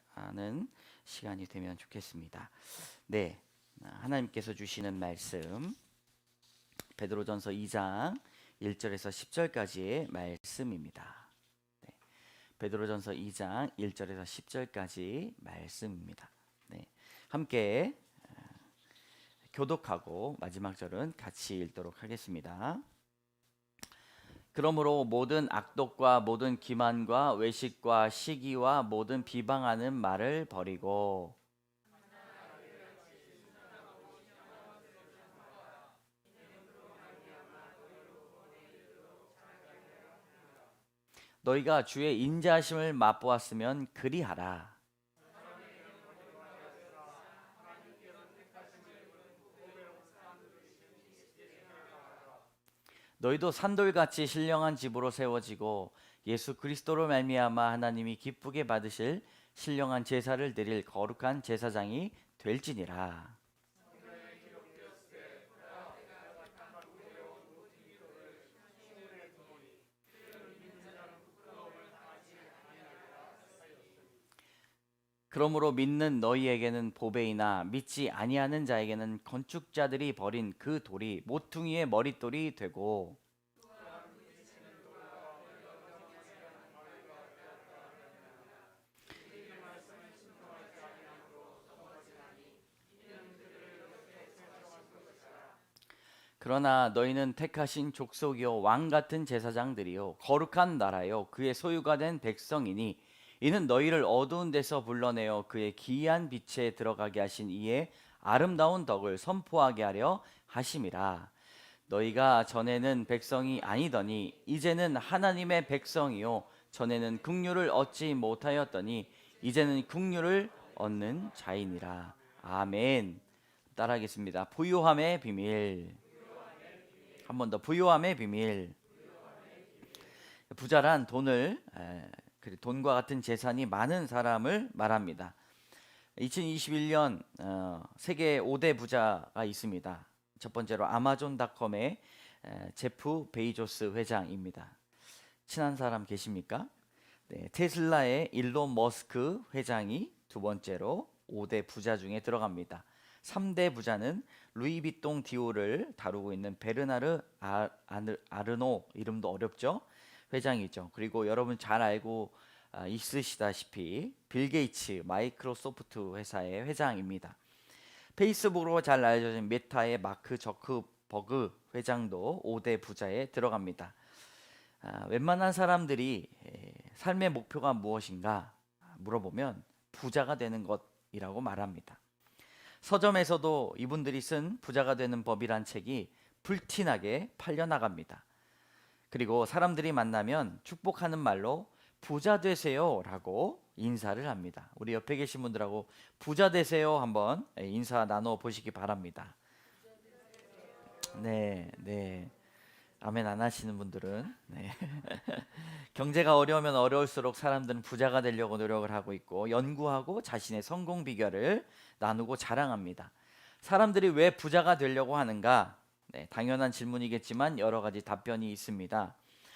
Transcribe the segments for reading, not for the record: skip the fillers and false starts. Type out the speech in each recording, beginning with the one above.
하는 시간이 되면 좋겠습니다. 네, 하나님께서 주시는 말씀 베드로전서 2장 1절에서 10절까지의 말씀입니다. 네, 베드로전서 2장 1절에서 10절까지 말씀입니다. 네, 함께 교독하고 마지막 절은 같이 읽도록 하겠습니다. 그러므로 모든 악독과 모든 기만과 외식과 시기와 모든 비방하는 말을 버리고 너희가 주의 인자하심을 맛보았으면 그리하라. 너희도 산돌같이 신령한 집으로 세워지고 예수 그리스도로 말미암아 하나님이 기쁘게 받으실 신령한 제사를 드릴 거룩한 제사장이 될지니라. 그러므로 믿는 너희에게는 보배이나 믿지 아니하는 자에게는 건축자들이 버린 그 돌이 모퉁이의 머릿돌이 되고 그러나 너희는 택하신 족속이요 왕 같은 제사장들이요 거룩한 나라요 그의 소유가 된 백성이니 이는 너희를 어두운 데서 불러내어 그의 기이한 빛에 들어가게 하신 이의 아름다운 덕을 선포하게 하려 하심이라. 너희가 전에는 백성이 아니더니 이제는 하나님의 백성이요 전에는 긍휼을 얻지 못하였더니 이제는 긍휼을 얻는 자이니라. 아멘. 따라하겠습니다. 부요함의 비밀. 한 번 더. 부요함의 비밀. 부자란 돈과 같은 재산이 많은 사람을 말합니다. 2021년 세계 5대 부자가 있습니다. 첫 번째로 아마존닷컴의 제프 베이조스 회장입니다. 친한 사람 계십니까? 네, 테슬라의 일론 머스크 회장이 두 번째로 5대 부자 중에 들어갑니다. 3대 부자는 루이비통 디오를 다루고 있는 베르나르 아르노, 이름도 어렵죠? 회장이죠. 그리고 여러분 잘 알고 있으시다시피 빌 게이츠 마이크로소프트 회사의 회장입니다. 페이스북으로 잘 알려진 메타의 마크 저크버그 회장도 5대 부자에 들어갑니다. 웬만한 사람들이 삶의 목표가 무엇인가 물어보면 부자가 되는 것이라고 말합니다. 서점에서도 이분들이 쓴 부자가 되는 법이란 책이 불티나게 팔려나갑니다. 그리고 사람들이 만나면 축복하는 말로 부자 되세요 라고 인사를 합니다. 우리 옆에 계신 분들하고 부자 되세요 한번 인사 나눠 보시기 바랍니다. 네, 네. 아멘 안 하시는 분들은 네. 경제가 어려우면 어려울수록 사람들은 부자가 되려고 노력을 하고 있고 연구하고 자신의 성공 비결을 나누고 자랑합니다. 사람들이 왜 부자가 되려고 하는가? 네, 당연한 질문이겠지만 여러 가지 답변이 있습니다.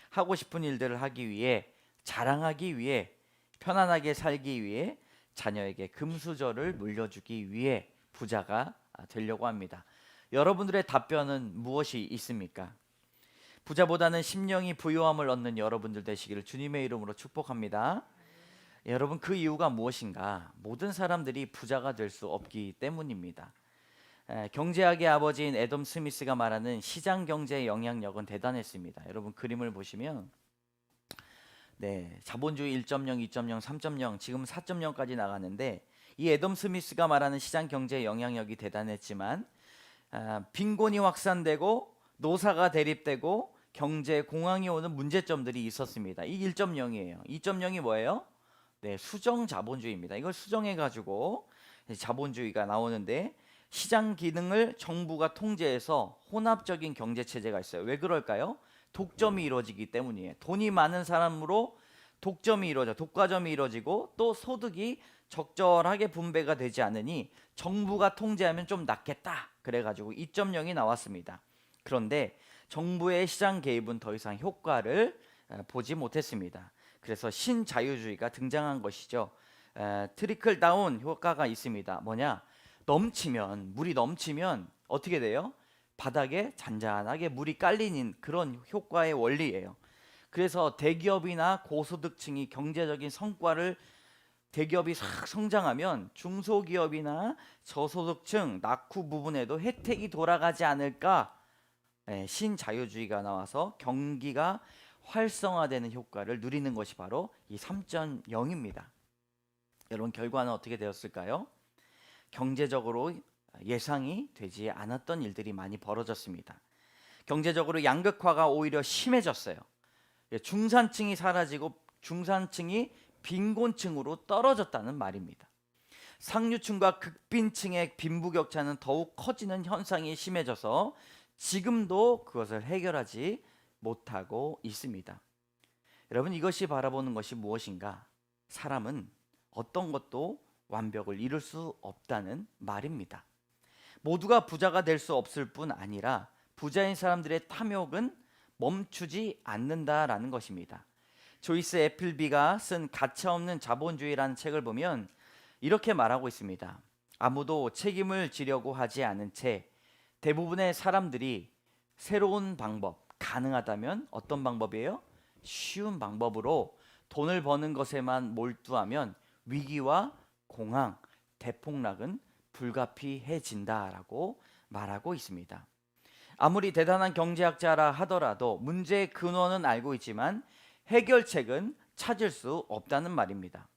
하고 싶은 일들을 하기 위해, 자랑하기 위해, 편안하게 살기 위해, 자녀에게 금수저를 물려주기 위해 부자가 되려고 합니다. 여러분들의 답변은 무엇이 있습니까? 부자보다는 심령이 부유함을 얻는 여러분들 되시기를 주님의 이름으로 축복합니다. 여러분 그 이유가 무엇인가? 모든 사람들이 부자가 될 수 없기 때문입니다. 경제학의 아버지인 애덤 스미스가 말하는 시장 경제의 영향력은 대단했습니다. 여러분 그림을 보시면 네, 자본주의 1.0, 2.0, 3.0, 지금 4.0까지 나가는데 이 애덤 스미스가 말하는 시장 경제의 영향력이 대단했지만 빈곤이 확산되고 노사가 대립되고 경제 공황이 오는 문제점들이 있었습니다. 이 1.0이에요. 2.0이 뭐예요? 네, 수정 자본주의입니다. 이걸 수정해 가지고 자본주의가 나오는데 시장 기능을 정부가 통제해서 혼합적인 경제 체제가 있어요. 왜 그럴까요? 독점이 이루어지기 때문이에요. 돈이 많은 사람으로 독점이 이루어져, 독과점이 이루어지고 또 소득이 적절하게 분배가 되지 않으니 정부가 통제하면 좀 낫겠다. 그래가지고 2.0이 나왔습니다. 그런데 정부의 시장 개입은 더 이상 효과를 보지 못했습니다. 그래서 신자유주의가 등장한 것이죠. 트리클 다운 효과가 있습니다. 뭐냐? 물이 넘치면 어떻게 돼요? 바닥에 잔잔하게 물이 깔리는 그런 효과의 원리예요. 그래서 대기업이나 고소득층이 경제적인 성과를 대기업이 싹 성장하면 중소기업이나 저소득층 낙후 부분에도 혜택이 돌아가지 않을까. 신자유주의가 나와서 경기가 활성화되는 효과를 누리는 것이 바로 이 3.0입니다. 여러분 결과는 어떻게 되었을까요? 경제적으로 예상이 되지 않았던 일들이 많이 벌어졌습니다. 경제적으로 양극화가 오히려 심해졌어요. 중산층이 사라지고 중산층이 빈곤층으로 떨어졌다는 말입니다. 상류층과 극빈층의 빈부격차는 더욱 커지는 현상이 심해져서 지금도 그것을 해결하지 못하고 있습니다. 여러분 이것이 바라보는 것이 무엇인가? 사람은 어떤 것도 완벽을 이룰 수 없다는 말입니다. 모두가 부자가 될 수 없을 뿐 아니라 부자인 사람들의 탐욕은 멈추지 않는다라는 것입니다. 조이스 애플비가 쓴 가차없는 자본주의라는 책을 보면 이렇게 말하고 있습니다. 아무도 책임을 지려고 하지 않은 채 대부분의 사람들이 새로운 방법, 가능하다면 어떤 방법이에요? 쉬운 방법으로 돈을 버는 것에만 몰두하면 위기와 공황, 대폭락은 불가피해진다라고 말하고 있습니다. 아무리 대단한 경제학자라 하더라도 문제의 근원은 알고 있지만 해결책은 찾을 수 없다는 말입니다.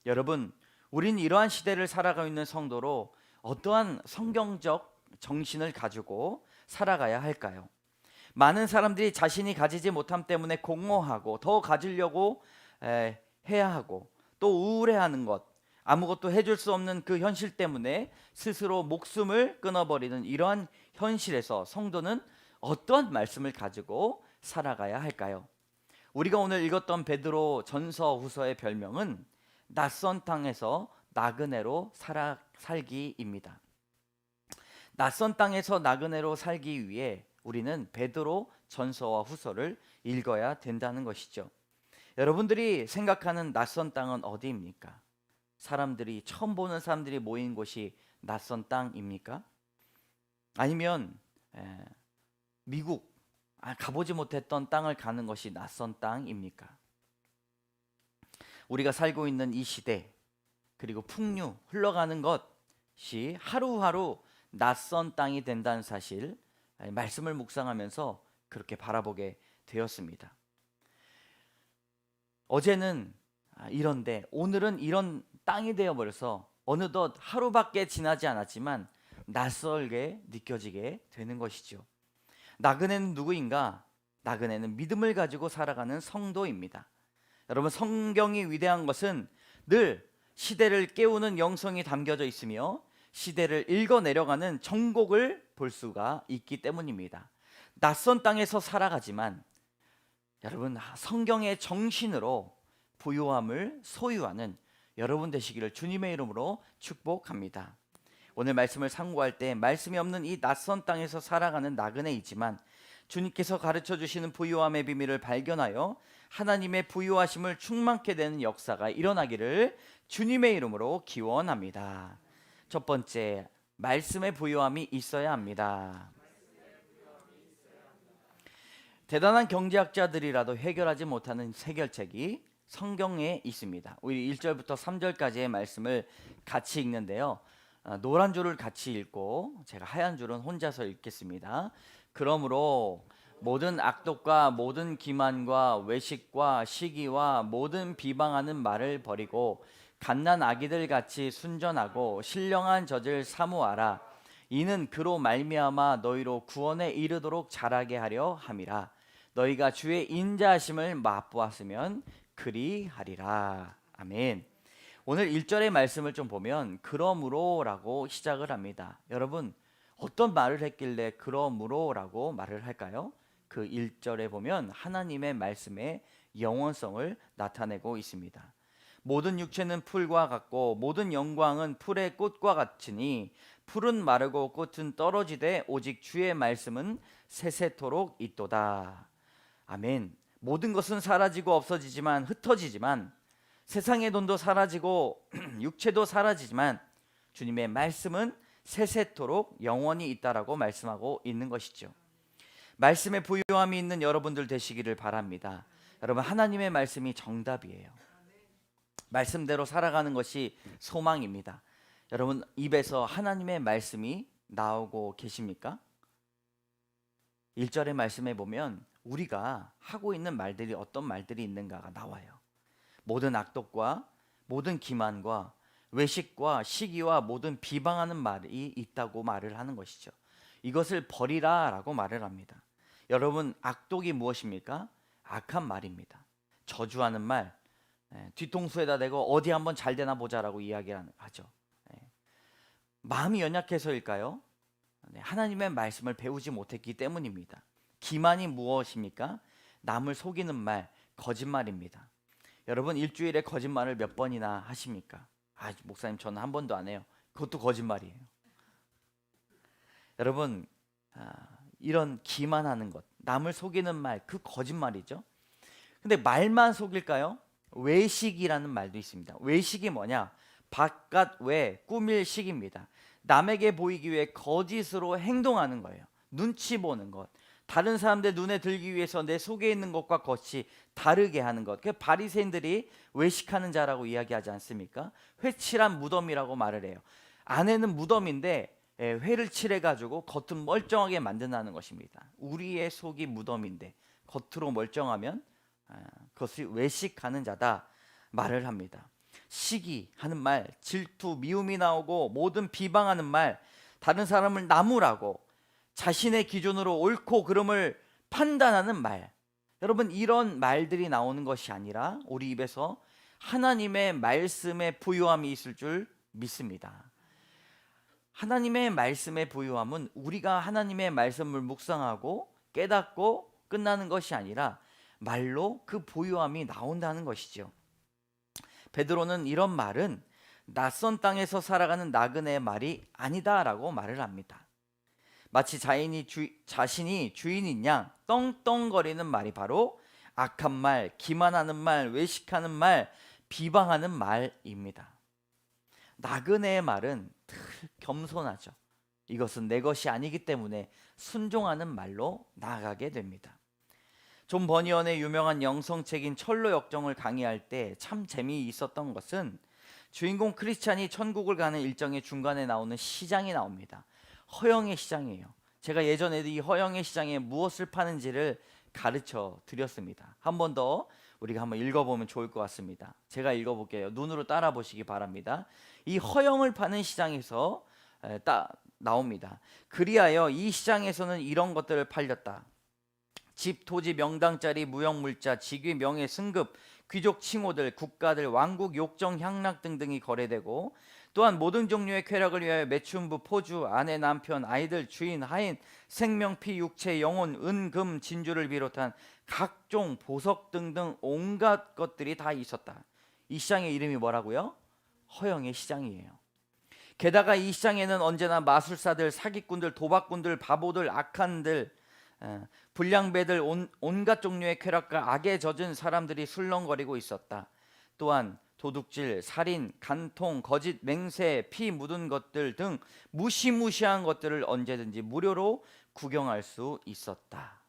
여러분, 우린 이러한 시대를 살아가고 있는 성도로 어떠한 성경적 정신을 가지고 살아가야 할까요? 많은 사람들이 자신이 가지지 못함 때문에 공허하고 더 가지려고 해야 하고 또 우울해하는 것, 아무것도 해줄 수 없는 그 현실 때문에 스스로 목숨을 끊어버리는 이러한 현실에서 성도는 어떤 말씀을 가지고 살아가야 할까요? 우리가 오늘 읽었던 베드로 전서 후서의 별명은 낯선 땅에서 나그네로 살기입니다. 낯선 땅에서 나그네로 살기 위해 우리는 베드로 전서와 후서를 읽어야 된다는 것이죠. 여러분들이 생각하는 낯선 땅은 어디입니까? 사람들이 처음 보는 사람들이 모인 곳이 낯선 땅입니까? 아니면 미국 가보지 못했던 땅을 가는 것이 낯선 땅입니까? 우리가 살고 있는 이 시대 그리고 풍류 흘러가는 것이 하루하루 낯선 땅이 된다는 사실 말씀을 묵상하면서 그렇게 바라보게 되었습니다. 어제는 이런데 오늘은 이런 땅이 되어버려서 어느덧 하루밖에 지나지 않았지만 낯설게 느껴지게 되는 것이죠. 나그네는 누구인가? 나그네는 믿음을 가지고 살아가는 성도입니다. 여러분 성경이 위대한 것은 늘 시대를 깨우는 영성이 담겨져 있으며 시대를 읽어내려가는 정곡을 볼 수가 있기 때문입니다. 낯선 땅에서 살아가지만 여러분 성경의 정신으로 부요함을 소유하는 여러분 되시기를 주님의 이름으로 축복합니다. 오늘 말씀을 상고할 때 말씀이 없는 이 낯선 땅에서 살아가는 나그네이지만 주님께서 가르쳐 주시는 부요함의 비밀을 발견하여 하나님의 부요하심을 충만케 되는 역사가 일어나기를 주님의 이름으로 기원합니다. 첫 번째, 말씀의 부요함이 있어야 합니다. 대단한 경제학자들이라도 해결하지 못하는 해결책이 성경에 있습니다. 우리 1절부터 3절까지의 말씀을 같이 읽는데요. 노란 줄을 같이 읽고 제가 하얀 줄은 혼자서 읽겠습니다. 그러므로 모든 악독과 모든 기만과 외식과 시기와 모든 비방하는 말을 버리고 갓난 아기들 같이 순전하고 신령한 젖을 사모하라. 이는 그로 말미암아 너희로 구원에 이르도록 자라게 하려 함이라. 너희가 주의 인자하심을 맛보았으면 그리하리라. 아멘. 오늘 1절의 말씀을 좀 보면 그러므로 라고 시작을 합니다. 여러분 어떤 말을 했길래 그러므로 라고 말을 할까요? 그 1절에 보면 하나님의 말씀의 영원성을 나타내고 있습니다. 모든 육체는 풀과 같고 모든 영광은 풀의 꽃과 같으니 풀은 마르고 꽃은 떨어지되 오직 주의 말씀은 세세토록 있도다. 아멘. 모든 것은 사라지고 없어지지만 흩어지지만 세상의 돈도 사라지고 육체도 사라지지만 주님의 말씀은 세세토록 영원히 있다라고 말씀하고 있는 것이죠. 말씀에 부유함이 있는 여러분들 되시기를 바랍니다. 여러분, 하나님의 말씀이 정답이에요. 말씀대로 살아가는 것이 소망입니다. 여러분, 입에서 하나님의 말씀이 나오고 계십니까? 1절의 말씀에 보면 우리가 하고 있는 말들이 어떤 말들이 있는가가 나와요. 모든 악독과 모든 기만과 외식과 시기와 모든 비방하는 말이 있다고 말을 하는 것이죠. 이것을 버리라 라고 말을 합니다. 여러분, 악독이 무엇입니까? 악한 말입니다. 저주하는 말, 뒤통수에다 대고 어디 한번 잘 되나 보자라고 이야기하죠. 마음이 연약해서일까요? 하나님의 말씀을 배우지 못했기 때문입니다. 기만이 무엇입니까? 남을 속이는 말, 거짓말입니다. 여러분, 일주일에 거짓말을 몇 번이나 하십니까? 목사님, 저는 한 번도 안 해요. 그것도 거짓말이에요. 여러분, 이런 기만하는 것, 남을 속이는 말, 그 거짓말이죠. 근데 말만 속일까요? 외식이라는 말도 있습니다. 외식이 뭐냐? 바깥 외 꾸밀 식입니다. 남에게 보이기 위해 거짓으로 행동하는 거예요. 눈치 보는 것, 다른 사람들 눈에 들기 위해서 내 속에 있는 것과 겉이 다르게 하는 것. 그 바리새인들이 외식하는 자라고 이야기하지 않습니까? 회칠한 무덤이라고 말을 해요. 안에는 무덤인데 회를 칠해가지고 겉은 멀쩡하게 만든다는 것입니다. 우리의 속이 무덤인데 겉으로 멀쩡하면 그것이 외식하는 자다 말을 합니다. 시기하는 말, 질투, 미움이 나오고 모든 비방하는 말, 다른 사람을 나무라고 자신의 기준으로 옳고 그름을 판단하는 말. 여러분, 이런 말들이 나오는 것이 아니라 우리 입에서 하나님의 말씀에 부유함이 있을 줄 믿습니다. 하나님의 말씀의 부유함은 우리가 하나님의 말씀을 묵상하고 깨닫고 끝나는 것이 아니라 말로 그 부유함이 나온다는 것이죠. 베드로는 이런 말은 낯선 땅에서 살아가는 나그네의 말이 아니다라고 말을 합니다. 마치 자신이 주인인 양 떵떵거리는 말이 바로 악한 말, 기만하는 말, 외식하는 말, 비방하는 말입니다. 나그네의 말은 늘 겸손하죠. 이것은 내 것이 아니기 때문에 순종하는 말로 나아가게 됩니다. 존 버니언의 유명한 영성책인 철로 역정을 강의할 때 참 재미있었던 것은 주인공 크리스찬이 천국을 가는 일정의 중간에 나오는 시장이 나옵니다. 허영의 시장이에요. 제가 예전에도 이 허영의 시장에 무엇을 파는지를 가르쳐 드렸습니다. 한 번 더 우리가 한번 읽어보면 좋을 것 같습니다. 제가 읽어볼게요. 눈으로 따라 보시기 바랍니다. 이 허영을 파는 시장에서 나옵니다. 그리하여 이 시장에서는 이런 것들을 팔렸다. 집, 토지, 명당짜리, 무형물자, 직위, 명예, 승급, 귀족 칭호들, 국가들, 왕국, 욕정, 향락 등등이 거래되고, 또한 모든 종류의 쾌락을 위하여 매춘부, 포주, 아내, 남편, 아이들, 주인, 하인, 생명, 피, 육체, 영혼, 은, 금, 진주를 비롯한 각종 보석 등등 온갖 것들이 다 있었다. 이 시장의 이름이 뭐라고요? 허영의 시장이에요. 게다가 이 시장에는 언제나 마술사들, 사기꾼들, 도박꾼들, 바보들, 악한들, 불량배들, 온갖 종류의 쾌락과 악에 젖은 사람들이 술렁거리고 있었다. 또한 도둑질, 살인, 간통, 거짓, 맹세, 피 묻은 것들 등 무시무시한 것들을 언제든지 무료로 구경할 수 있었다.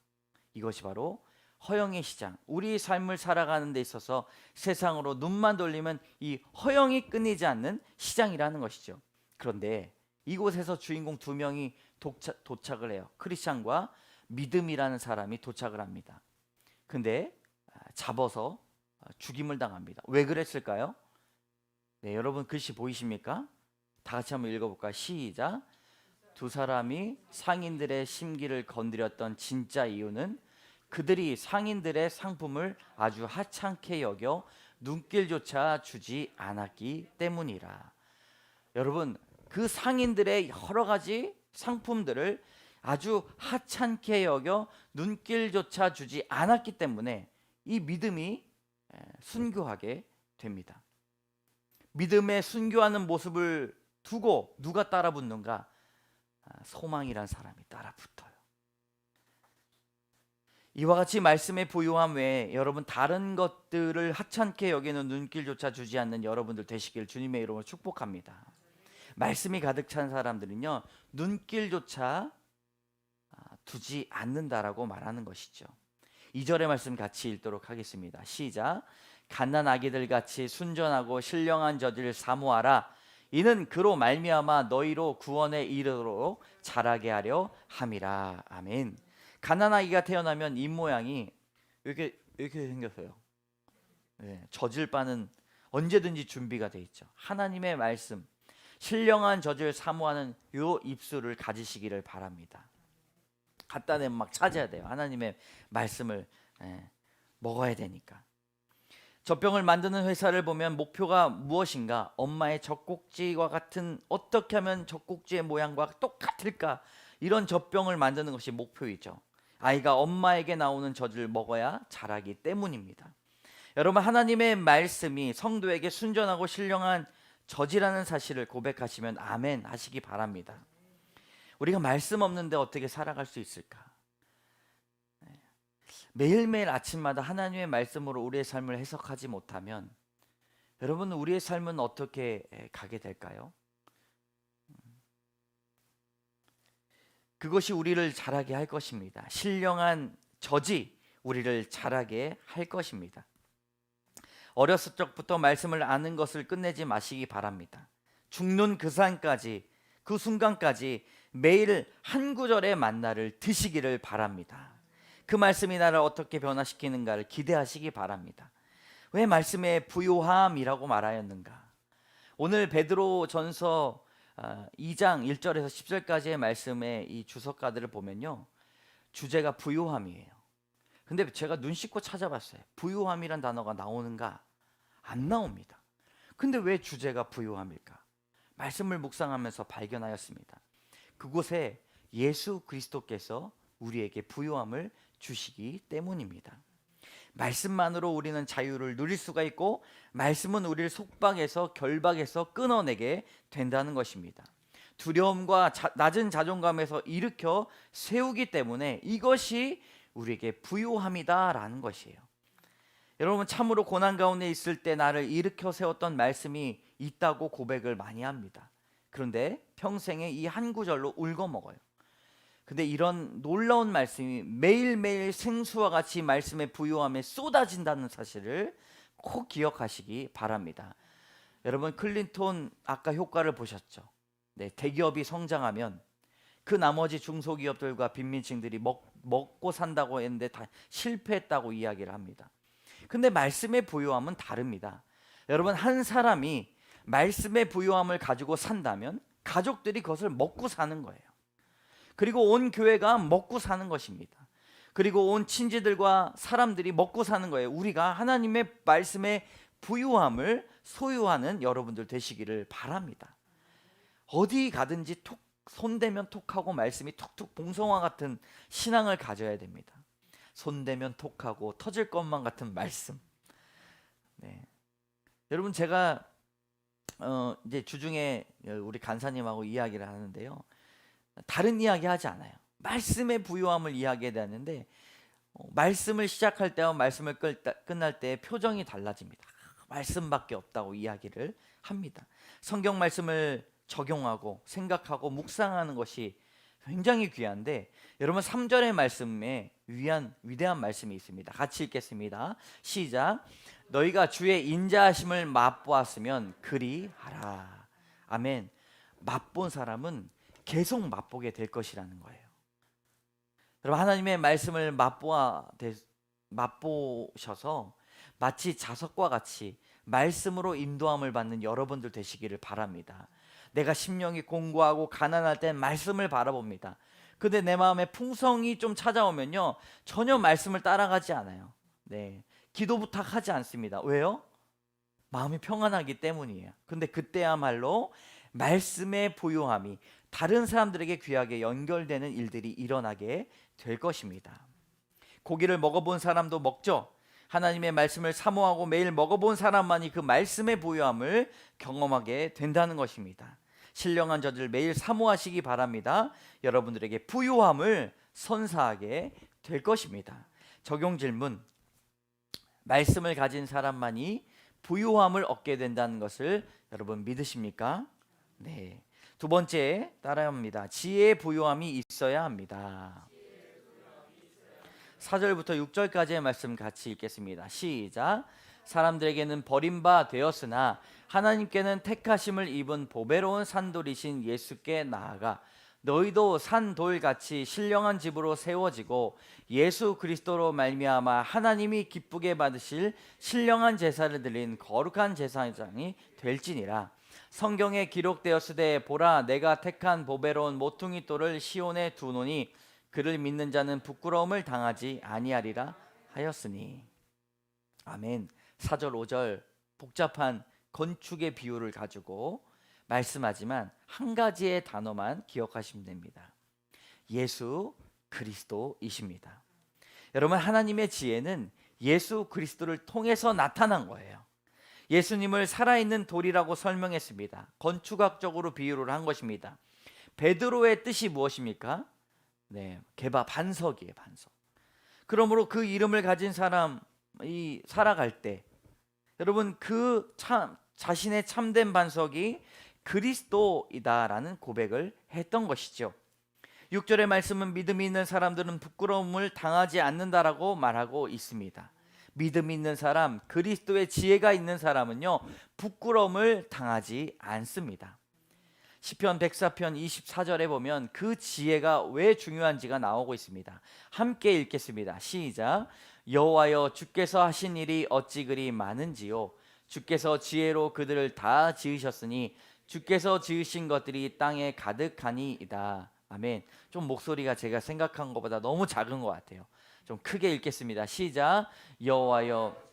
이것이 바로 허영의 시장. 우리 삶을 살아가는 데 있어서 세상으로 눈만 돌리면 이 허영이 끊이지 않는 시장이라는 것이죠. 그런데 이곳에서 주인공 두 명이 도착을 해요. 크리스찬과 믿음이라는 사람이 도착을 합니다. 근데 잡아서 죽임을 당합니다. 왜 그랬을까요? 네, 여러분 글씨 보이십니까? 다 같이 한번 읽어볼까요? 시작. 두 사람이 상인들의 심기를 건드렸던 진짜 이유는 그들이 상인들의 상품을 아주 하찮게 여겨 눈길조차 주지 않았기 때문이라. 여러분, 그 상인들의 여러 가지 상품들을 아주 하찮게 여겨 눈길조차 주지 않았기 때문에 이 믿음이 순교하게 됩니다. 믿음의 순교하는 모습을 두고 누가 따라붙는가? 소망이란 사람이 따라붙어요. 이와 같이 말씀의 부요함 외에 여러분 다른 것들을 하찮게 여기는 눈길조차 주지 않는 여러분들 되시길 주님의 이름으로 축복합니다. 말씀이 가득 찬 사람들은요, 눈길조차 두지 않는다라고 말하는 것이죠. 2절의 말씀 같이 읽도록 하겠습니다. 시작. 갓난 아기들 같이 순전하고 신령한 저지를 사모하라. 이는 그로 말미암아 너희로 구원에 이르도록 자라게 하려 함이라. 아멘. 갓난 아기가 태어나면 입 모양이 이렇게 생겼어요. 네, 젖을 바는 언제든지 준비가 돼 있죠. 하나님의 말씀, 신령한 젖을 사모하는 요 입술을 가지시기를 바랍니다. 갖다 내면 막 찾아야 돼요. 하나님의 말씀을 먹어야 되니까. 젖병을 만드는 회사를 보면 목표가 무엇인가? 엄마의 젖꼭지와 같은, 어떻게 하면 젖꼭지의 모양과 똑같을까? 이런 젖병을 만드는 것이 목표이죠. 아이가 엄마에게 나오는 젖을 먹어야 자라기 때문입니다. 여러분, 하나님의 말씀이 성도에게 순전하고 신령한 젖이라는 사실을 고백하시면 아멘 하시기 바랍니다. 우리가 말씀 없는데 어떻게 살아갈 수 있을까? 매일매일 아침마다 하나님의 말씀으로 우리의 삶을 해석하지 못하면 여러분, 우리의 삶은 어떻게 가게 될까요? 그것이 우리를 자라게 할 것입니다. 신령한 젖이 우리를 자라게 할 것입니다. 어렸을 적부터 말씀을 아는 것을 끝내지 마시기 바랍니다. 죽는 그 산까지, 그 순간까지 매일 한 구절의 만나를 드시기를 바랍니다. 그 말씀이 나를 어떻게 변화시키는가를 기대하시기 바랍니다. 왜 말씀의 부요함이라고 말하였는가? 오늘 베드로전서 2장 1절에서 10절까지의 말씀의 이 주석가들을 보면요, 주제가 부요함이에요. 근데 제가 눈 씻고 찾아봤어요. 부요함이란 단어가 나오는가? 안 나옵니다. 근데 왜 주제가 부요함일까? 말씀을 묵상하면서 발견하였습니다. 그곳에 예수 그리스도께서 우리에게 부요함을 주시기 때문입니다. 말씀만으로 우리는 자유를 누릴 수가 있고, 말씀은 우리를 속박에서 결박에서 끊어내게 된다는 것입니다. 두려움과 낮은 자존감에서 일으켜 세우기 때문에 이것이 우리에게 부요함이다라는 것이에요. 여러분, 참으로 고난 가운데 있을 때 나를 일으켜 세웠던 말씀이 있다고 고백을 많이 합니다. 그런데 평생에 이 한 구절로 울거먹어요. 근데 이런 놀라운 말씀이 매일매일 생수와 같이 말씀의 부요함에 쏟아진다는 사실을 꼭 기억하시기 바랍니다. 여러분, 클린톤 아까 효과를 보셨죠? 네, 대기업이 성장하면 그 나머지 중소기업들과 빈민층들이 먹고 산다고 했는데 다 실패했다고 이야기를 합니다. 근데 말씀의 부요함은 다릅니다. 여러분, 한 사람이 말씀의 부요함을 가지고 산다면 가족들이 그것을 먹고 사는 거예요. 그리고 온 교회가 먹고 사는 것입니다. 그리고 온 친지들과 사람들이 먹고 사는 거예요. 우리가 하나님의 말씀의 부요함을 소유하는 여러분들 되시기를 바랍니다. 어디 가든지 톡 손대면 톡하고 말씀이 톡톡 봉성화 같은 신앙을 가져야 됩니다. 손대면 톡하고 터질 것만 같은 말씀. 네. 여러분, 제가 이제 주중에 우리 간사님하고 이야기를 하는데요, 다른 이야기 하지 않아요. 말씀의 부요함을 이야기해야 되는데 말씀을 시작할 때와 말씀을 끝날 때 표정이 달라집니다. 말씀밖에 없다고 이야기를 합니다. 성경 말씀을 적용하고 생각하고 묵상하는 것이 굉장히 귀한데, 여러분 3절의 말씀에 위대한 말씀이 있습니다. 같이 읽겠습니다. 시작. 너희가 주의 인자하심을 맛보았으면 그리하라. 아멘. 맛본 사람은 계속 맛보게 될 것이라는 거예요. 여러분, 하나님의 말씀을 맛보셔서 마치 자석과 같이 말씀으로 인도함을 받는 여러분들 되시기를 바랍니다. 내가 심령이 공고하고 가난할 땐 말씀을 바라봅니다. 근데 내 마음에 풍성이 좀 찾아오면요, 전혀 말씀을 따라가지 않아요. 네, 기도 부탁하지 않습니다. 왜요? 마음이 평안하기 때문이에요. 근데 그때야말로 말씀의 부요함이 다른 사람들에게 귀하게 연결되는 일들이 일어나게 될 것입니다. 고기를 먹어본 사람도 먹죠. 하나님의 말씀을 사모하고 매일 먹어본 사람만이 그 말씀의 부요함을 경험하게 된다는 것입니다. 신령한 젖을 매일 사모하시기 바랍니다. 여러분들에게 부요함을 선사하게 될 것입니다. 적용 질문. 말씀을 가진 사람만이 부유함을 얻게 된다는 것을 여러분 믿으십니까? 네. 두 번째 따라합니다. 지혜의 부유함이 있어야 합니다. 4절부터 6절까지의 말씀 같이 읽겠습니다. 시작. 사람들에게는 버림바 되었으나 하나님께는 택하심을 입은 보배로운 산돌이신 예수께 나아가 너희도 산돌같이 신령한 집으로 세워지고 예수 그리스도로 말미암아 하나님이 기쁘게 받으실 신령한 제사를 드린 거룩한 제사장이 될지니라. 성경에 기록되었으되 보라 내가 택한 보배로운 모퉁이 돌을 시온에 두노니 그를 믿는 자는 부끄러움을 당하지 아니하리라 하였으니. 아멘. 4절 5절 복잡한 건축의 비유를 가지고 말씀하지만 한 가지의 단어만 기억하시면 됩니다. 예수 그리스도이십니다. 여러분, 하나님의 지혜는 예수 그리스도를 통해서 나타난 거예요. 예수님을 살아있는 돌이라고 설명했습니다. 건축학적으로 비유를 한 것입니다. 베드로의 뜻이 무엇입니까? 네, 개바 반석이에요, 반석. 그러므로 그 이름을 가진 사람이 살아갈 때 여러분 자신의 참된 반석이 그리스도이다라는 고백을 했던 것이죠. 6절의 말씀은 믿음이 있는 사람들은 부끄러움을 당하지 않는다라고 말하고 있습니다. 믿음 있는 사람, 그리스도의 지혜가 있는 사람은요 부끄러움을 당하지 않습니다. 시편 104편 24절에 보면 그 지혜가 왜 중요한지가 나오고 있습니다. 함께 읽겠습니다. 시작. 여호와여 주께서 하신 일이 어찌 그리 많은지요. 주께서 지혜로 그들을 다 지으셨으니 주께서 지으신 것들이 땅에 가득하니이다. 아멘. 좀 목소리가 제가 생각한 것보다 너무 작은 것 같아요. 좀 크게 읽겠습니다. 시작. 여호와여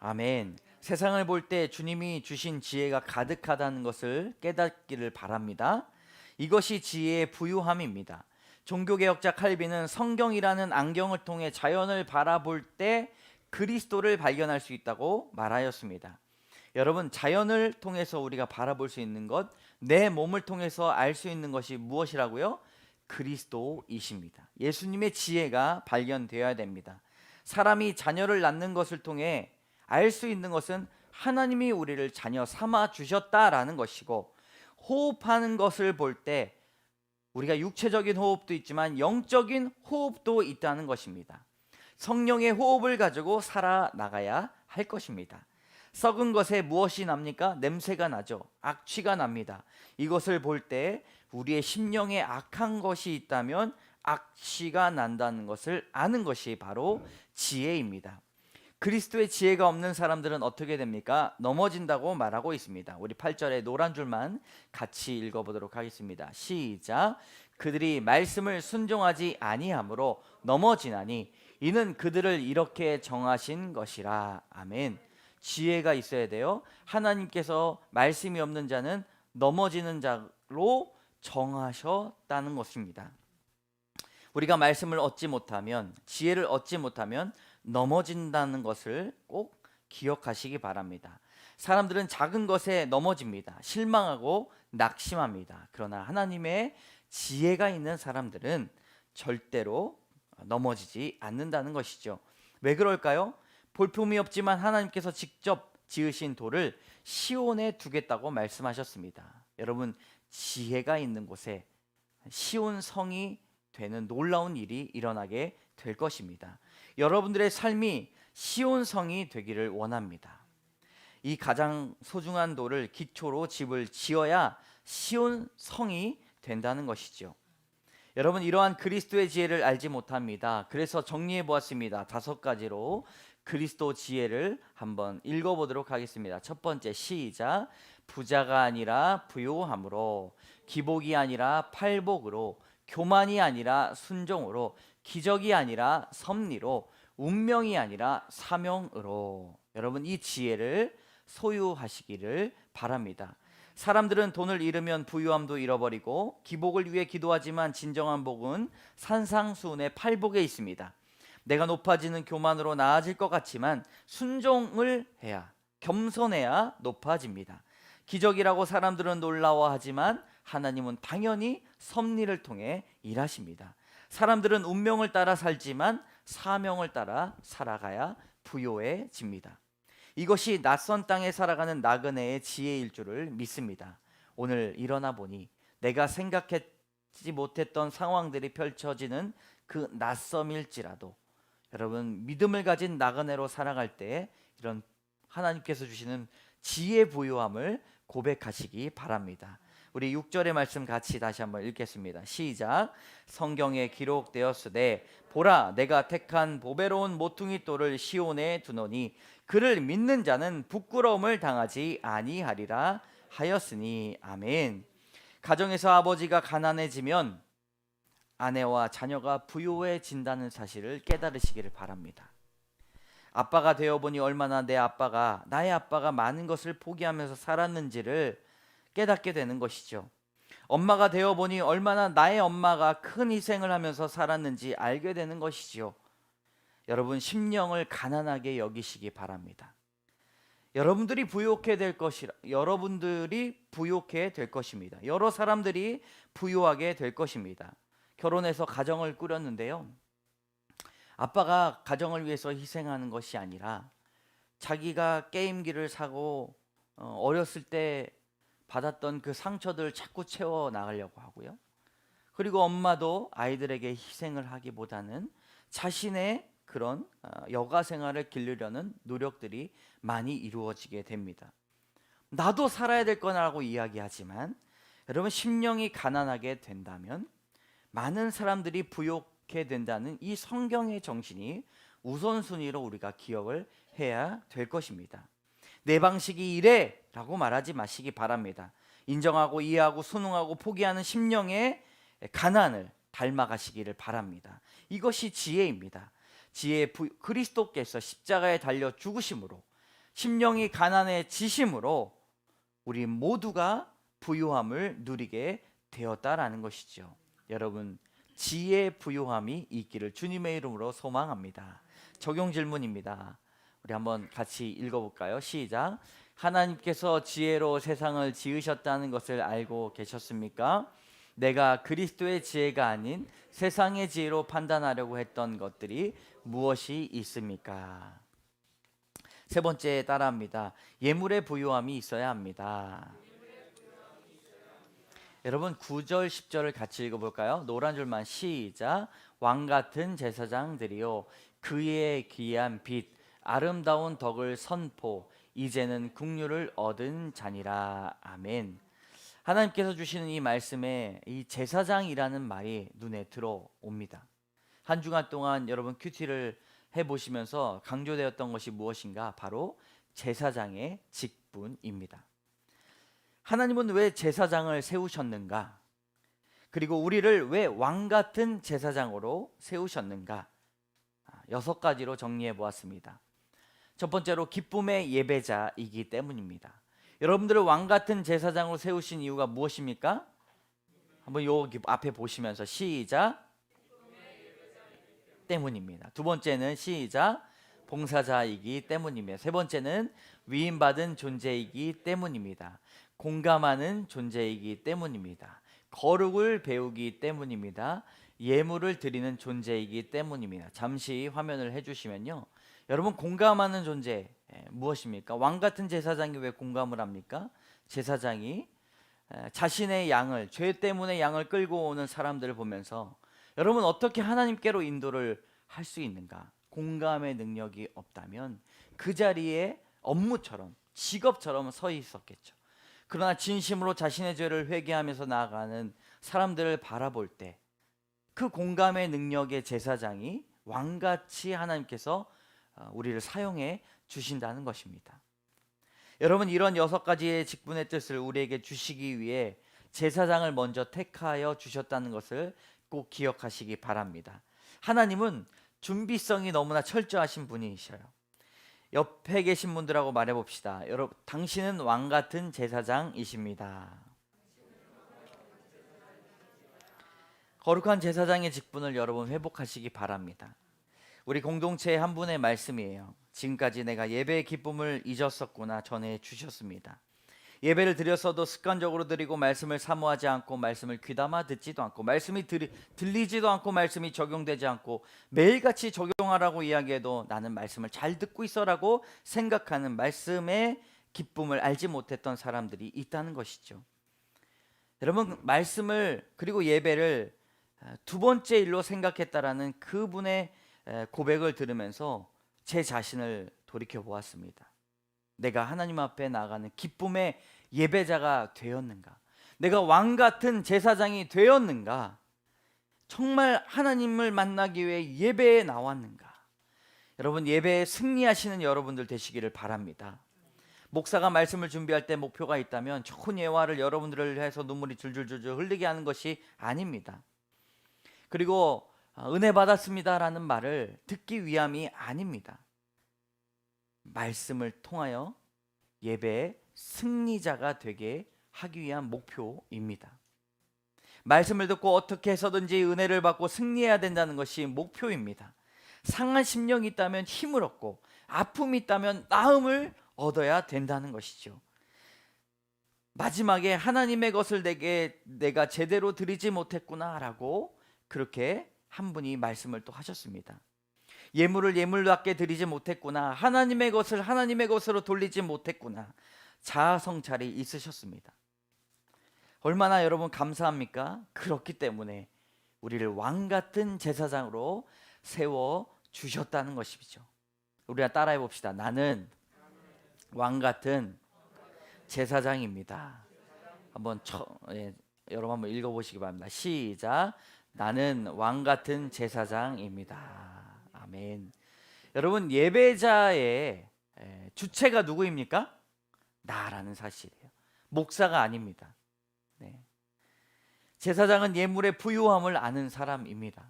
아멘. 세상을 볼 때 주님이 주신 지혜가 가득하다는 것을 깨닫기를 바랍니다. 이것이 지혜의 부유함입니다. 종교개혁자 칼빈은 성경이라는 안경을 통해 자연을 바라볼 때 그리스도를 발견할 수 있다고 말하였습니다. 여러분, 자연을 통해서 우리가 바라볼 수 있는 것, 내 몸을 통해서 알 수 있는 것이 무엇이라고요? 그리스도이십니다. 예수님의 지혜가 발견되어야 됩니다. 사람이 자녀를 낳는 것을 통해 알 수 있는 것은 하나님이 우리를 자녀 삼아 주셨다라는 것이고, 호흡하는 것을 볼 때 우리가 육체적인 호흡도 있지만 영적인 호흡도 있다는 것입니다. 성령의 호흡을 가지고 살아나가야 할 것입니다. 썩은 것에 무엇이 납니까? 냄새가 나죠. 악취가 납니다. 이것을 볼 때 우리의 심령에 악한 것이 있다면 악취가 난다는 것을 아는 것이 바로 지혜입니다. 그리스도의 지혜가 없는 사람들은 어떻게 됩니까? 넘어진다고 말하고 있습니다. 우리 8절의 노란 줄만 같이 읽어보도록 하겠습니다. 시작. 그들이 말씀을 순종하지 아니하므로 넘어지나니 이는 그들을 이렇게 정하신 것이라. 아멘. 지혜가 있어야 돼요. 하나님께서 말씀이 없는 자는 넘어지는 자로 정하셨다는 것입니다. 우리가 말씀을 얻지 못하면, 지혜를 얻지 못하면 넘어진다는 것을 꼭 기억하시기 바랍니다. 사람들은 작은 것에 넘어집니다. 실망하고 낙심합니다. 그러나 하나님의 지혜가 있는 사람들은 절대로 넘어지지 않는다는 것이죠. 왜 그럴까요? 볼품이 없지만 하나님께서 직접 지으신 돌을 시온에 두겠다고 말씀하셨습니다. 여러분, 지혜가 있는 곳에 시온 성이 되는 놀라운 일이 일어나게 될 것입니다. 여러분들의 삶이 시온 성이 되기를 원합니다. 이 가장 소중한 돌을 기초로 집을 지어야 시온 성이 된다는 것이죠. 여러분, 이러한 그리스도의 지혜를 알지 못합니다. 그래서 정리해 보았습니다. 5가지로 그리스도 지혜를 한번 읽어보도록 하겠습니다. 첫 번째, 시작. 부자가 아니라 부요함으로, 기복이 아니라 팔복으로, 교만이 아니라 순종으로, 기적이 아니라 섭리로, 운명이 아니라 사명으로. 여러분, 이 지혜를 소유하시기를 바랍니다. 사람들은 돈을 잃으면 부유함도 잃어버리고, 기복을 위해 기도하지만 진정한 복은 산상수훈의 팔복에 있습니다. 내가 높아지는 교만으로 나아질 것 같지만 순종을 해야, 겸손해야 높아집니다. 기적이라고 사람들은 놀라워하지만 하나님은 당연히 섭리를 통해 일하십니다. 사람들은 운명을 따라 살지만 사명을 따라 살아가야 부요해집니다. 이것이 낯선 땅에 살아가는 나그네의 지혜일 줄을 믿습니다. 오늘 일어나 보니 내가 생각하지 못했던 상황들이 펼쳐지는 그 낯섦일지라도 여러분, 믿음을 가진 나그네로 살아갈 때 이런 하나님께서 주시는 지혜 부요함을 고백하시기 바랍니다. 우리 6절의 말씀 같이 다시 한번 읽겠습니다. 시작. 성경에 기록되었으되 보라, 내가 택한 보배로운 모퉁이 돌을 시온에 두노니 그를 믿는 자는 부끄러움을 당하지 아니하리라 하였으니. 아멘. 가정에서 아버지가 가난해지면 아내와 자녀가 부유해진다는 사실을 깨달으시기를 바랍니다. 아빠가 되어보니 얼마나 나의 아빠가 많은 것을 포기하면서 살았는지를 깨닫게 되는 것이죠. 엄마가 되어보니 얼마나 나의 엄마가 큰 희생을 하면서 살았는지 알게 되는 것이지요. 여러분, 심령을 가난하게 여기시기 바랍니다. 여러분들이 부유하게 될 것입니다. 여러 사람들이 부유하게 될 것입니다. 결혼해서 가정을 꾸렸는데요, 아빠가 가정을 위해서 희생하는 것이 아니라 자기가 게임기를 사고 어렸을 때 받았던 그 상처들을 자꾸 채워 나가려고 하고요. 그리고 엄마도 아이들에게 희생을 하기보다는 자신의 그런 여가 생활을 기르려는 노력들이 많이 이루어지게 됩니다. 나도 살아야 될 거라고 이야기하지만 여러분, 심령이 가난하게 된다면 많은 사람들이 부욕해 된다는 이 성경의 정신이 우선순위로 우리가 기억을 해야 될 것입니다. 내 방식이 이래 라고 말하지 마시기 바랍니다. 인정하고 이해하고 순응하고 포기하는 심령의 가난을 닮아가시기를 바랍니다. 이것이 지혜입니다. 그리스도께서 십자가에 달려 죽으심으로 심령이 가난해지심으로 우리 모두가 부유함을 누리게 되었다라는 것이죠. 여러분, 지혜의 부유함이 있기를 주님의 이름으로 소망합니다. 적용 질문입니다. 우리 한번 같이 읽어볼까요? 시작. 하나님께서 지혜로 세상을 지으셨다는 것을 알고 계셨습니까? 내가 그리스도의 지혜가 아닌 세상의 지혜로 판단하려고 했던 것들이 무엇이 있습니까? 세 번째 따라합니다. 예물의 부유함이 있어야 합니다. 여러분, 9절 10절을 같이 읽어볼까요? 노란 줄만 시작. 왕같은 제사장들이요 그의 귀한 빛 아름다운 덕을 선포 이제는 긍휼을 얻은 자니라. 아멘. 하나님께서 주시는 이 말씀에 이 제사장이라는 말이 눈에 들어옵니다. 한 주간 동안 여러분 큐티를 해보시면서 강조되었던 것이 무엇인가? 바로 제사장의 직분입니다. 하나님은 왜 제사장을 세우셨는가? 그리고 우리를 왜 왕같은 제사장으로 세우셨는가? 6가지로 정리해 보았습니다. 첫 번째로 기쁨의 예배자이기 때문입니다. 여러분들을 왕같은 제사장으로 세우신 이유가 무엇입니까? 한번 여기 앞에 보시면서 시작. 때문입니다. 두 번째는 시작. 봉사자이기 때문입니다. 세 번째는 위임받은 존재이기 때문입니다. 공감하는 존재이기 때문입니다. 거룩을 배우기 때문입니다. 예물을 드리는 존재이기 때문입니다. 잠시 화면을 해주시면요, 여러분, 공감하는 존재 무엇입니까? 왕같은 제사장이 왜 공감을 합니까? 제사장이 자신의 양을, 죄 때문에 양을 끌고 오는 사람들을 보면서 여러분, 어떻게 하나님께로 인도를 할 수 있는가? 공감의 능력이 없다면 그 자리에 업무처럼, 직업처럼 서 있었겠죠. 그러나 진심으로 자신의 죄를 회개하면서 나아가는 사람들을 바라볼 때 그 공감의 능력의 제사장이 왕같이 하나님께서 우리를 사용해 주신다는 것입니다. 여러분, 이런 6가지의 직분의 뜻을 우리에게 주시기 위해 제사장을 먼저 택하여 주셨다는 것을 꼭 기억하시기 바랍니다. 하나님은 준비성이 너무나 철저하신 분이셔요. 옆에 계신 분들하고 말해봅시다. 여러분, 당신은 왕같은 제사장이십니다. 거룩한 제사장의 직분을 여러분 회복하시기 바랍니다. 우리 공동체의 한 분의 말씀이에요. 지금까지 내가 예배의 기쁨을 잊었었구나 전해 주셨습니다. 예배를 드렸어도 습관적으로 드리고 말씀을 사모하지 않고 말씀을 귀담아 듣지도 않고 말씀이 들리지도 않고 말씀이 적용되지 않고 매일같이 적용하라고 이야기해도 나는 말씀을 잘 듣고 있어라고 생각하는 말씀의 기쁨을 알지 못했던 사람들이 있다는 것이죠. 여러분, 말씀을 그리고 예배를 두 번째 일로 생각했다라는 그분의 고백을 들으면서 제 자신을 돌이켜 보았습니다. 내가 하나님 앞에 나가는 기쁨의 예배자가 되었는가? 내가 왕 같은 제사장이 되었는가? 정말 하나님을 만나기 위해 예배에 나왔는가? 여러분, 예배에 승리하시는 여러분들 되시기를 바랍니다. 목사가 말씀을 준비할 때 목표가 있다면 좋은 예화를 여러분들을 해서 눈물이 줄줄줄줄 흘리게 하는 것이 아닙니다. 그리고 은혜 받았습니다라는 말을 듣기 위함이 아닙니다. 말씀을 통하여 예배의 승리자가 되게 하기 위한 목표입니다. 말씀을 듣고 어떻게 해서든지 은혜를 받고 승리해야 된다는 것이 목표입니다. 상한 심령이 있다면 힘을 얻고 아픔이 있다면 나음을 얻어야 된다는 것이죠. 마지막에 하나님의 것을 내가 제대로 드리지 못했구나라고 그렇게 한 분이 말씀을 또 하셨습니다. 예물을 예물답게 드리지 못했구나, 하나님의 것을 하나님의 것으로 돌리지 못했구나, 자아성찰이 있으셨습니다. 얼마나 여러분 감사합니까? 그렇기 때문에 우리를 왕같은 제사장으로 세워주셨다는 것이죠. 우리가 따라해 봅시다. 나는 왕같은 제사장입니다. 여러분 한번 읽어보시기 바랍니다. 시작. 나는 왕같은 제사장입니다. 아멘. 여러분, 예배자의 주체가 누구입니까? 나라는 사실이에요. 목사가 아닙니다. 네. 제사장은 예물의 부유함을 아는 사람입니다.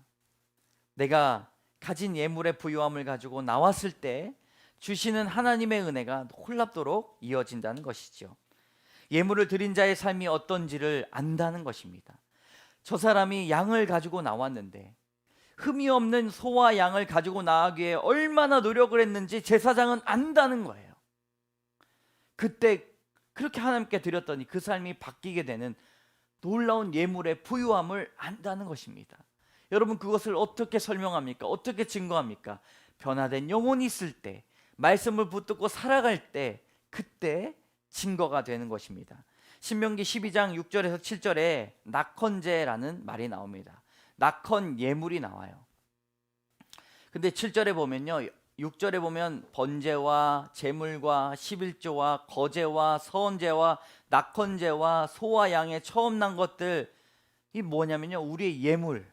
내가 가진 예물의 부유함을 가지고 나왔을 때 주시는 하나님의 은혜가 놀랍도록 이어진다는 것이죠. 예물을 드린 자의 삶이 어떤지를 안다는 것입니다. 저 사람이 양을 가지고 나왔는데 흠이 없는 소와 양을 가지고 나가기에 얼마나 노력을 했는지 제사장은 안다는 거예요. 그때 그렇게 하나님께 드렸더니 그 삶이 바뀌게 되는 놀라운 예물의 부유함을 안다는 것입니다. 여러분, 그것을 어떻게 설명합니까? 어떻게 증거합니까? 변화된 영혼이 있을 때, 말씀을 붙들고 살아갈 때, 그때 증거가 되는 것입니다. 신명기 12장 6절에서 7절에 낙헌제라는 말이 나옵니다. 낙헌 예물이 나와요. 근데 7절에 보면요, 6절에 보면 번제와 제물과 11조와 거제와 서원제와 낙헌제와 소와 양의 처음 난 것들, 이 뭐냐면요, 우리의 예물,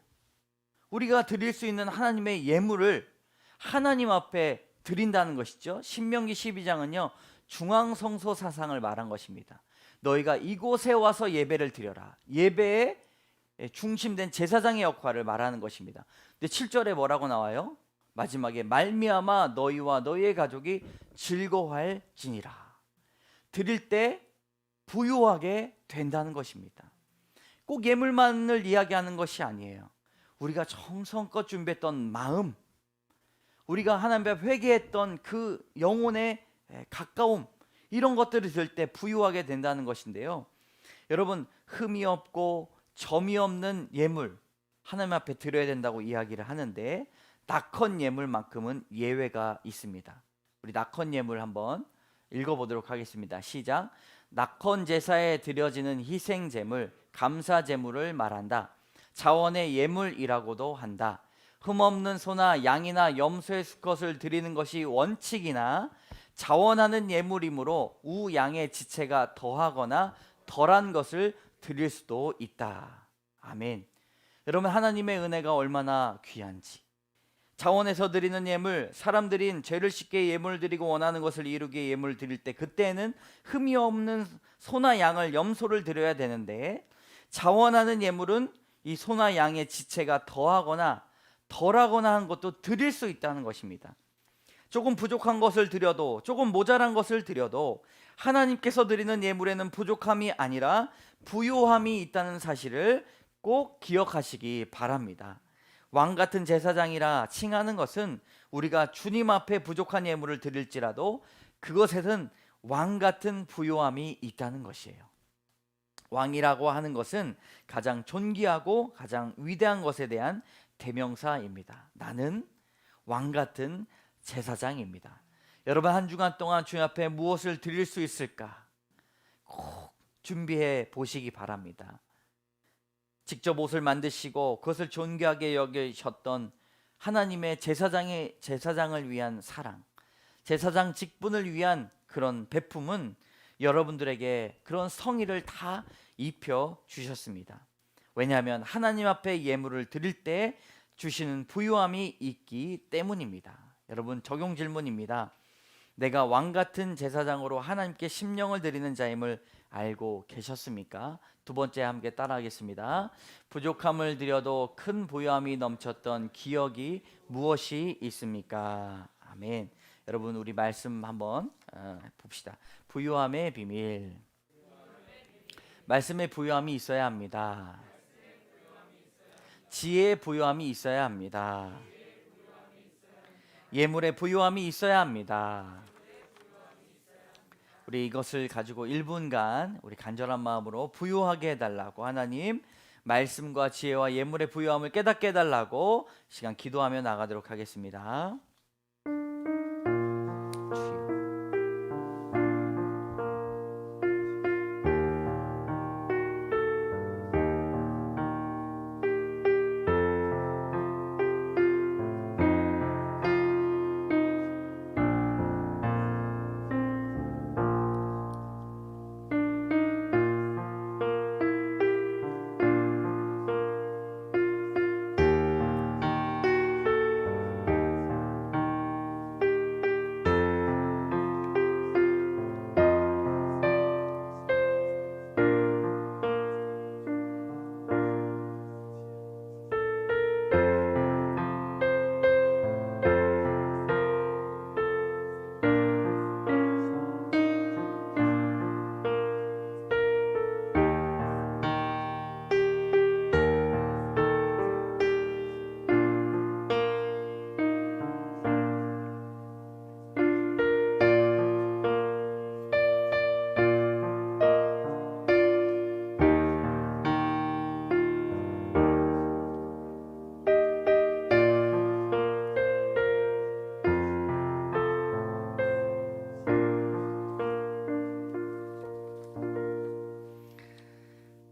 우리가 드릴 수 있는 하나님의 예물을 하나님 앞에 드린다는 것이죠. 신명기 12장은요 중앙성소 사상을 말한 것입니다. 너희가 이곳에 와서 예배를 드려라. 예배에 중심된 제사장의 역할을 말하는 것입니다. 근데 7절에 뭐라고 나와요? 마지막에 말미암아 너희와 너희의 가족이 즐거워할지니라. 드릴 때 부유하게 된다는 것입니다. 꼭 예물만을 이야기하는 것이 아니에요. 우리가 정성껏 준비했던 마음, 우리가 하나님 앞에 회개했던 그 영혼의 가까움, 이런 것들을 들 때 부유하게 된다는 것인데요. 여러분, 흠이 없고 점이 없는 예물 하나님 앞에 드려야 된다고 이야기를 하는데 낙헌 예물만큼은 예외가 있습니다. 우리 낙헌 예물 한번 읽어보도록 하겠습니다. 시작. 낙헌 제사에 드려지는 희생 제물, 감사 제물을 말한다. 자원의 예물이라고도 한다. 흠없는 소나 양이나 염소의 수컷을 드리는 것이 원칙이나 자원하는 예물이므로 우양의 지체가 더하거나 덜한 것을 드릴 수도 있다. 아멘. 여러분, 하나님의 은혜가 얼마나 귀한지, 자원해서 드리는 예물, 사람들인 죄를 씻게 예물을 드리고 원하는 것을 이루기에 예물을 드릴 때 그때는 흠이 없는 소나 양을, 염소를 드려야 되는데, 자원하는 예물은 이 소나 양의 지체가 더하거나 덜하거나 한 것도 드릴 수 있다는 것입니다. 조금 부족한 것을 드려도, 조금 모자란 것을 드려도 하나님께서 드리는 예물에는 부족함이 아니라 부요함이 있다는 사실을 꼭 기억하시기 바랍니다. 왕같은 제사장이라 칭하는 것은 우리가 주님 앞에 부족한 예물을 드릴지라도 그것에는 왕 같은 부요함이 있다는 것이에요. 왕이라고 하는 것은 가장 존귀하고 가장 위대한 것에 대한 대명사입니다. 나는 왕 같은 제사장입니다. 여러분, 한 주간 동안 주님 앞에 무엇을 드릴 수 있을까 꼭 준비해 보시기 바랍니다. 직접 옷을 만드시고 그것을 존귀하게 여기셨던 하나님의 제사장을 위한 사랑, 제사장 직분을 위한 그런 베품은 여러분들에게 그런 성의를 다 입혀 주셨습니다. 왜냐하면 하나님 앞에 예물을 드릴 때 주시는 부요함이 있기 때문입니다. 여러분, 적용 질문입니다. 내가 왕 같은 제사장으로 하나님께 심령을 드리는 자임을 알고 계셨습니까? 두 번째 함께 따라하겠습니다. 부족함을 드려도 큰 부요함이 넘쳤던 기억이 무엇이 있습니까? 아멘. 여러분, 우리 말씀 한번 봅시다. 부요함의 비밀. 말씀의 부요함이 있어야 합니다. 지혜의 부요함이 있어야 합니다. 예물의 부요함이 있어야 합니다. 우리 이것을 가지고 1분간 우리 간절한 마음으로 부요하게 해달라고, 하나님 말씀과 지혜와 예물의 부요함을 깨닫게 해달라고 시간 기도하며 나가도록 하겠습니다.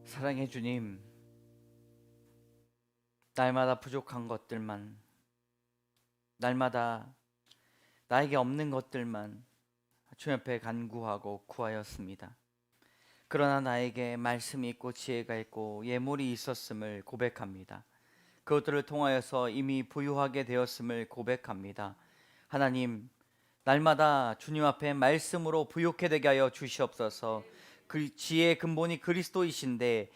사랑해 주님, 날마다 부족한 것들만, 날마다 나에게 없는 것들만 주님 앞에 간구하고 구하였습니다. 그러나 나에게 말씀이 있고 지혜가 있고 예물이 있었음을 고백합니다. 그것들을 통하여서 이미 부유하게 되었음을 고백합니다. 하나님, 날마다 주님 앞에 말씀으로 부요케 되게 하여 주시옵소서. 그 지혜의 근본이 그리스도이신데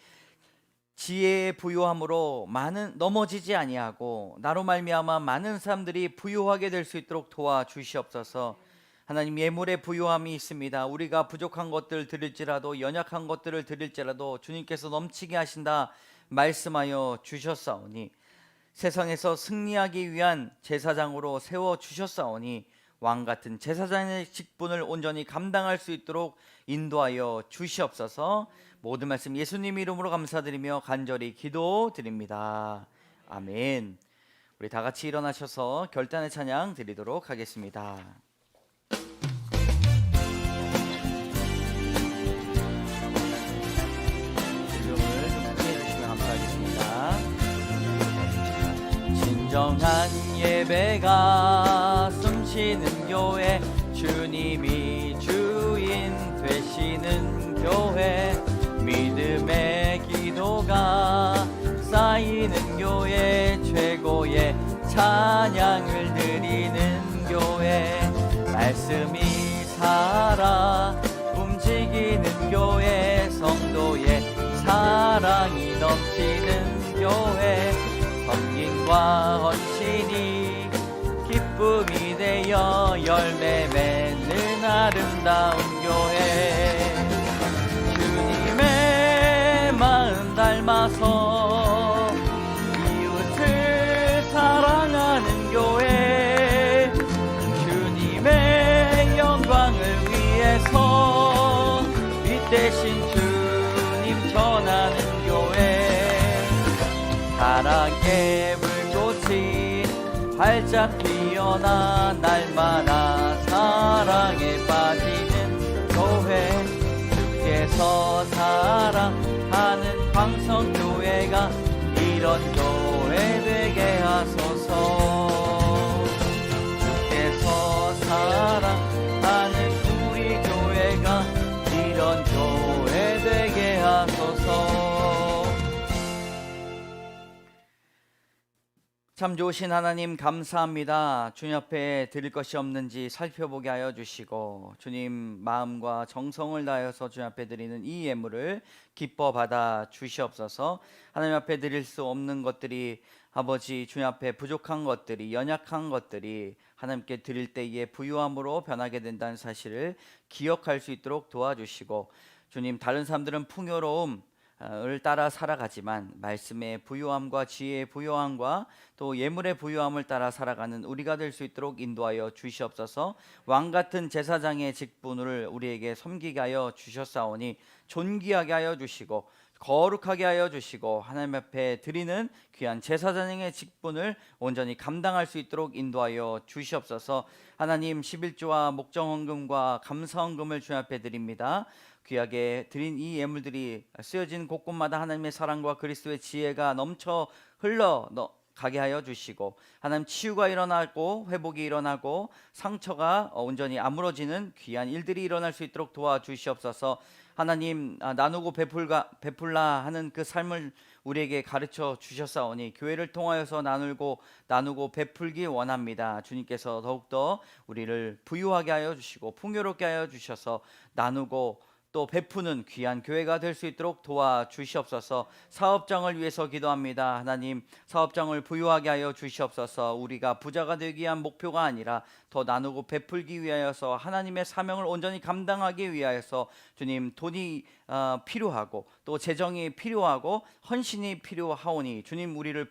지혜의 부요함으로 많은 넘어지지 아니하고 나로 말미암아 많은 사람들이 부요하게 될 수 있도록 도와주시옵소서. 하나님, 예물의 부요함이 있습니다. 우리가 부족한 것들을 드릴지라도 연약한 것들을 드릴지라도 주님께서 넘치게 하신다 말씀하여 주셨사오니, 세상에서 승리하기 위한 제사장으로 세워주셨사오니 왕같은 제사장의 직분을 온전히 감당할 수 있도록 인도하여 주시옵소서. 모든 말씀 예수님 이름으로 감사드리며 간절히 기도드립니다. 아멘. 우리 다 같이 일어나셔서 결단의 찬양 드리도록 하겠습니다. 이름을 좀 크게 해주시면 감사하겠습니다. 진정한 예배가 숨쉬는 교회, 주님이 주인 되시는 교회, 믿음의 기도가 쌓이는 교회, 최고의 찬양을 드리는 교회, 말씀이 살아 움직이는 교회, 성도의 사랑이 넘치는 교회, 섬김과 헌신이 기쁨이 되어 열매 맺는 아름다운 교회, 주님의 마음 닮아서 이웃을 사랑하는 교회, 주님의 영광을 위해서 활짝 피어나 날마다 사랑에 빠지는 교회, 주께서 사랑하는 광성교회가 이런 교회 되게 하소서. 주께서 사랑하는 우리 교회가 이런 교회 되게 하소서. 참 좋으신 하나님 감사합니다. 주님 앞에 드릴 것이 없는지 살펴보게 하여 주시고, 주님 마음과 정성을 다하여서 주님 앞에 드리는 이 예물을 기뻐 받아 주시옵소서. 하나님 앞에 드릴 수 없는 것들이, 아버지 주님 앞에 부족한 것들이, 연약한 것들이 하나님께 드릴 때에 부유함으로 변하게 된다는 사실을 기억할 수 있도록 도와주시고, 주님 다른 사람들은 풍요로움 을 따라 살아가지만 말씀의 부요함과 지혜의 부요함과 또 예물의 부요함을 따라 살아가는 우리가 될 수 있도록 인도하여 주시옵소서. 왕같은 제사장의 직분을 우리에게 섬기게 하여 주셨사오니 존귀하게 하여 주시고 거룩하게 하여 주시고, 하나님 앞에 드리는 귀한 제사장의 직분을 온전히 감당할 수 있도록 인도하여 주시옵소서. 하나님, 11조와 목정헌금과 감사헌금을 주님 앞에 드립니다. 귀하게 드린 이 예물들이 쓰여진 곳곳마다 하나님의 사랑과 그리스도의 지혜가 넘쳐 흘러 가게 하여 주시고, 하나님 치유가 일어나고 회복이 일어나고 상처가 온전히 아물어지는 귀한 일들이 일어날 수 있도록 도와주시옵소서. 하나님, 나누고 베풀라 하는 그 삶을 우리에게 가르쳐 주셨사오니 교회를 통하여서 나누고 베풀기 원합니다. 주님께서 더욱더 우리를 부유하게 하여 주시고 풍요롭게 하여 주셔서 나누고 또 베푸는 귀한 교회가 될 수 있도록 도와주시옵소서. 사업장을 위해서 기도합니다. 하나님, 사업장을 부유하게 하여 주시옵소서. 우리가 부자가 되기 위한 목표가 아니라 더 나누고 베풀기 위하여서 하나님의 사명을 온전히 감당하기 위하여서 주님, 돈이 필요하고 또 재정이 필요하고 헌신이 필요하오니 주님, 우리를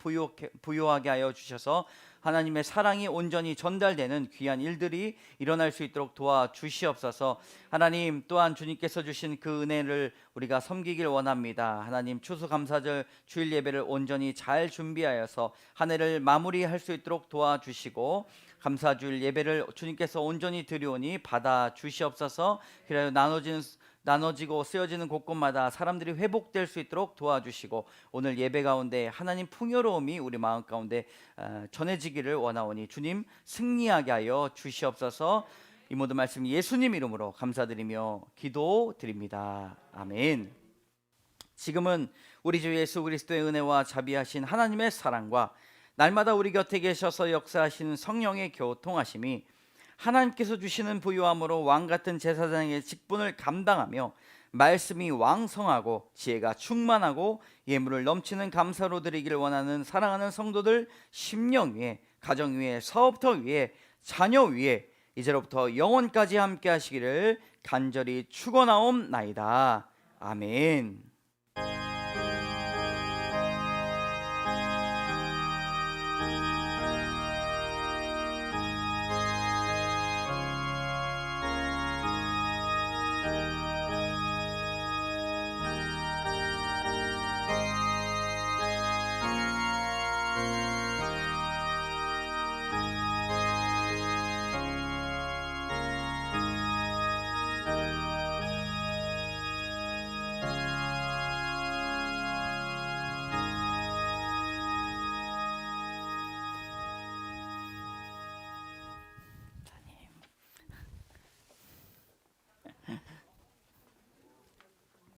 부유하게 하여 주셔서 하나님의 사랑이 온전히 전달되는 귀한 일들이 일어날 수 있도록 도와주시옵소서. 하나님, 또한 주님께서 주신 그 은혜를 우리가 섬기길 원합니다. 하나님, 추수감사절 주일 예배를 온전히 잘 준비하여서 한 해를 마무리할 수 있도록 도와주시고, 감사주일 예배를 주님께서 온전히 드리오니 받아 주시옵소서. 그래야 나눠지고 쓰여지는 곳곳마다 사람들이 회복될 수 있도록 도와주시고, 오늘 예배 가운데 하나님 풍요로움이 우리 마음 가운데 전해지기를 원하오니 주님 승리하게 하여 주시옵소서. 이 모든 말씀 예수님 이름으로 감사드리며 기도드립니다. 아멘. 지금은 우리 주 예수 그리스도의 은혜와 자비하신 하나님의 사랑과 날마다 우리 곁에 계셔서 역사하시는 성령의 교통하심이 하나님께서 주시는 부유함으로 왕같은 제사장의 직분을 감당하며 말씀이 왕성하고 지혜가 충만하고 예물을 넘치는 감사로 드리기를 원하는 사랑하는 성도들 심령 위에, 가정 위에, 사업터 위에, 자녀 위에 이제로부터 영원까지 함께 하시기를 간절히 축원하옵나이다. 아멘.